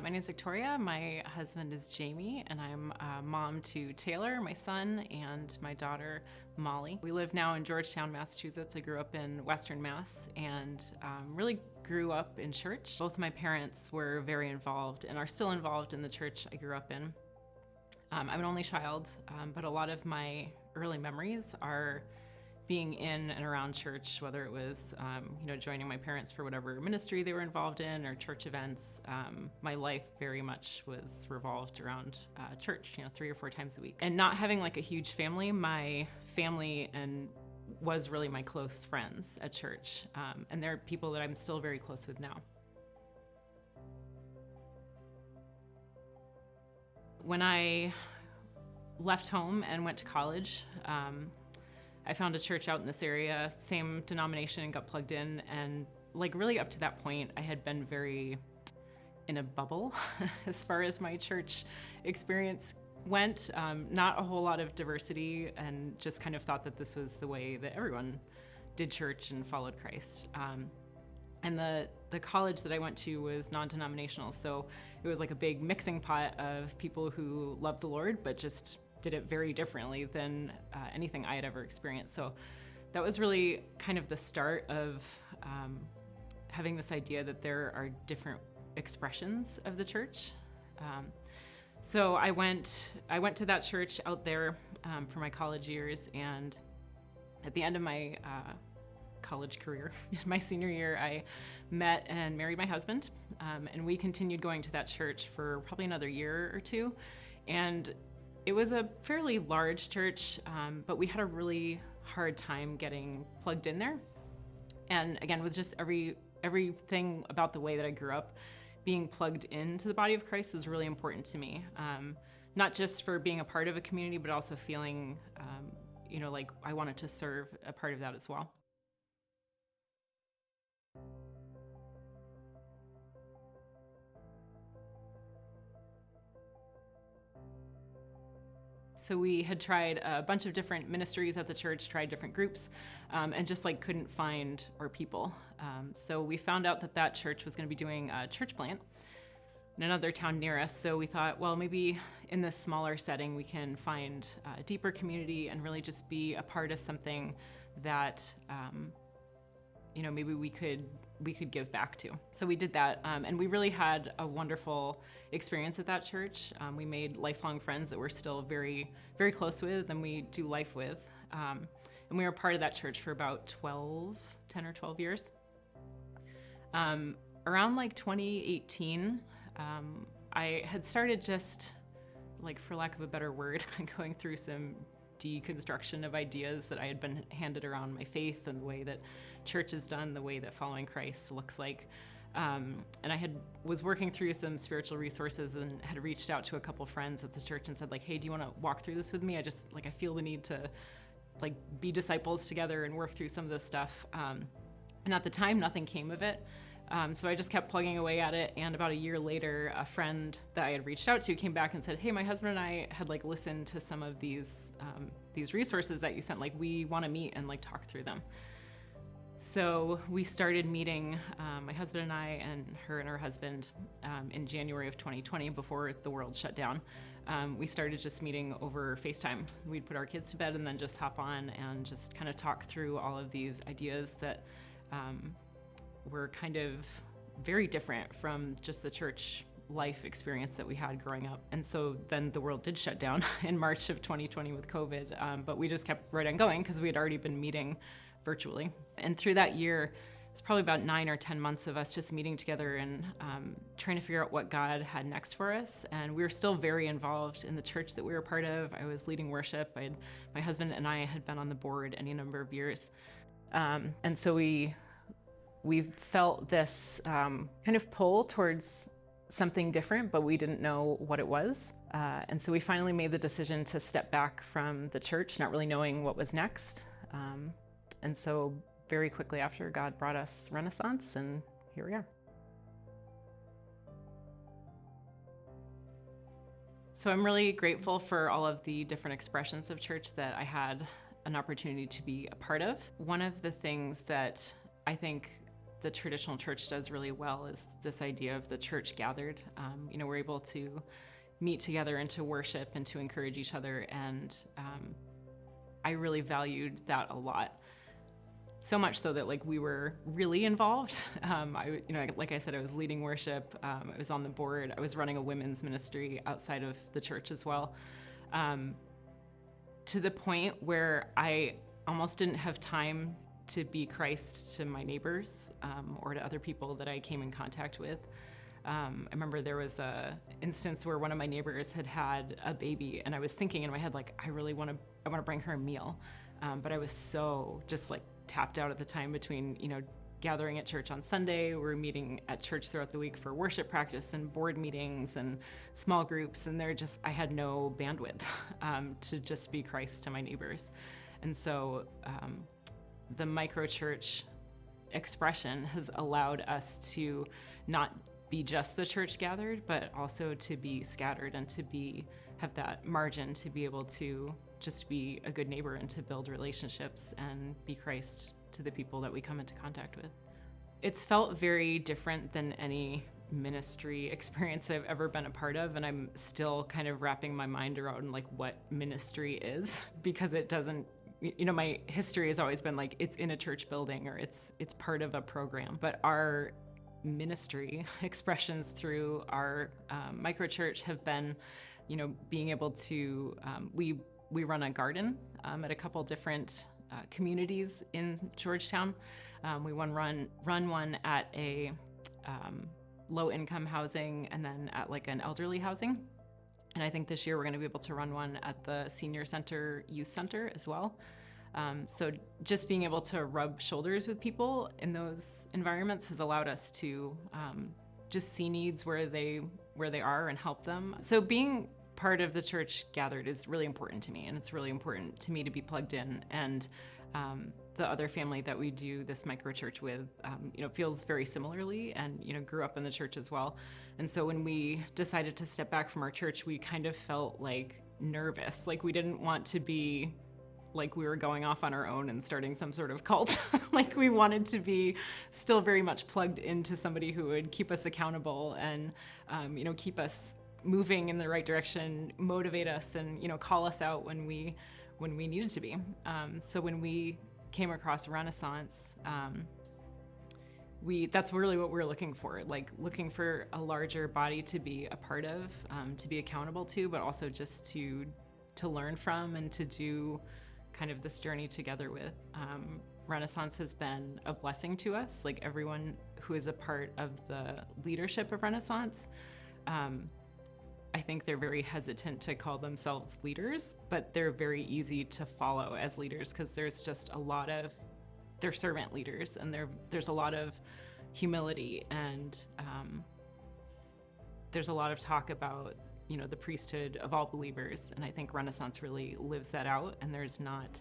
My name is Victoria. My husband is Jamie, and I'm a mom to Taylor, my son, and my daughter, Molly. We live now in Georgetown, Massachusetts. I grew up in Western Mass and really grew up in church. Both my parents were very involved and are still involved in the church I grew up in. I'm an only child, but a lot of my early memories are being in and around church, whether it was joining my parents for whatever ministry they were involved in or church events. My life very much was revolved around church, 3 or 4 times a week. And not having like a huge family, my family was really my close friends at church. And they're people that I'm still very close with now. When I left home and went to college, I found a church out in this area, same denomination, and got plugged in. And like really up to that point, I had been very in a bubble as far as my church experience went. Not a whole lot of diversity, and just kind of thought that this was the way that everyone did church and followed Christ. And the college that I went to was non-denominational, so it was like a big mixing pot of people who loved the Lord, but just did it very differently than anything I had ever experienced. So that was really kind of the start of having this idea that there are different expressions of the church. So I went to that church out there for my college years, and at the end of my college career, my senior year, I met and married my husband, and we continued going to that church for probably another year or two. And it was a fairly large church, but we had a really hard time getting plugged in there. And again, with just everything about the way that I grew up, being plugged into the body of Christ was really important to me. Not just for being a part of a community, but also feeling, like I wanted to serve a part of that as well. So we had tried a bunch of different ministries at the church, tried different groups, and just like couldn't find our people. So we found out that church was going to be doing a church plant in another town near us. So we thought, well, maybe in this smaller setting we can find a deeper community and really just be a part of something that maybe we could give back to. So we did that, and we really had a wonderful experience at that church. We made lifelong friends that we're still very, very close with and we do life with. And we were part of that church for about 10 or 12 years. Around like 2018, I had started just, like, for lack of a better word, going through some deconstruction of ideas that I had been handed around my faith and the way that church is done, the way that following Christ looks like. And I was working through some spiritual resources and had reached out to a couple friends at the church and said, like, hey, do you want to walk through this with me? I feel the need to like be disciples together and work through some of this stuff. And at the time, nothing came of it. So I just kept plugging away at it, and about a year later, a friend that I had reached out to came back and said, hey, my husband and I had like listened to some of these resources that you sent, like we want to meet and like talk through them. So we started meeting, my husband and I and her husband, in January of 2020, before the world shut down. We started just meeting over FaceTime. We'd put our kids to bed and then just hop on and just kind of talk through all of these ideas that were kind of very different from just the church life experience that we had growing up. And so then the world did shut down in March of 2020 with COVID, but we just kept right on going because we had already been meeting virtually. And through that year, it's probably about 9 or 10 months of us just meeting together and trying to figure out what God had next for us. And we were still very involved in the church that we were part of. I was leading worship. My husband and I had been on the board any number of years. And so we felt this kind of pull towards something different, but we didn't know what it was. And so we finally made the decision to step back from the church, not really knowing what was next. And so very quickly after, God brought us Renaissance, and here we are. So I'm really grateful for all of the different expressions of church that I had an opportunity to be a part of. One of the things that I think the traditional church does really well is this idea of the church gathered. We're able to meet together and to worship and to encourage each other, and I really valued that a lot. So much so that we were really involved. Like I said, I was leading worship. I was on the board. I was running a women's ministry outside of the church as well, to the point where I almost didn't have time to be Christ to my neighbors or to other people that I came in contact with. I remember there was a instance where one of my neighbors had a baby, and I was thinking in my head, I want to bring her a meal. But I was so just tapped out at the time between, gathering at church on Sunday. We're meeting at church throughout the week for worship practice and board meetings and small groups. And I had no bandwidth to just be Christ to my neighbors. And so the microchurch expression has allowed us to not be just the church gathered, but also to be scattered and to have that margin to be able to just be a good neighbor and to build relationships and be Christ to the people that we come into contact with. It's felt very different than any ministry experience I've ever been a part of, and I'm still kind of wrapping my mind around what ministry is, because it doesn't, my history has always been it's in a church building or it's part of a program, but our ministry expressions through our microchurch have been, being able to, we run a garden at a couple different communities in Georgetown. We run one at a low-income housing, and then at an elderly housing. And I think this year we're going to be able to run one at the senior center, youth center as well. So just being able to rub shoulders with people in those environments has allowed us to just see needs where they are and help them. So being part of the church gathered is really important to me, and it's really important to me to be plugged in. And the other family that we do this microchurch with, feels very similarly and, grew up in the church as well. And so when we decided to step back from our church, we kind of felt nervous. We didn't want to be we were going off on our own and starting some sort of cult. We wanted to be still very much plugged into somebody who would keep us accountable and, keep us moving in the right direction, motivate us, and, call us out when we needed to be. So when we came across Renaissance, that's really what we're looking for, looking for a larger body to be a part of, to be accountable to, but also just to learn from and to do kind of this journey together with. Renaissance has been a blessing to us. Everyone who is a part of the leadership of Renaissance, I think they're very hesitant to call themselves leaders, but they're very easy to follow as leaders, because there's just they're servant leaders, and there's a lot of humility, and there's a lot of talk about the priesthood of all believers, and I think Renaissance really lives that out, and there's not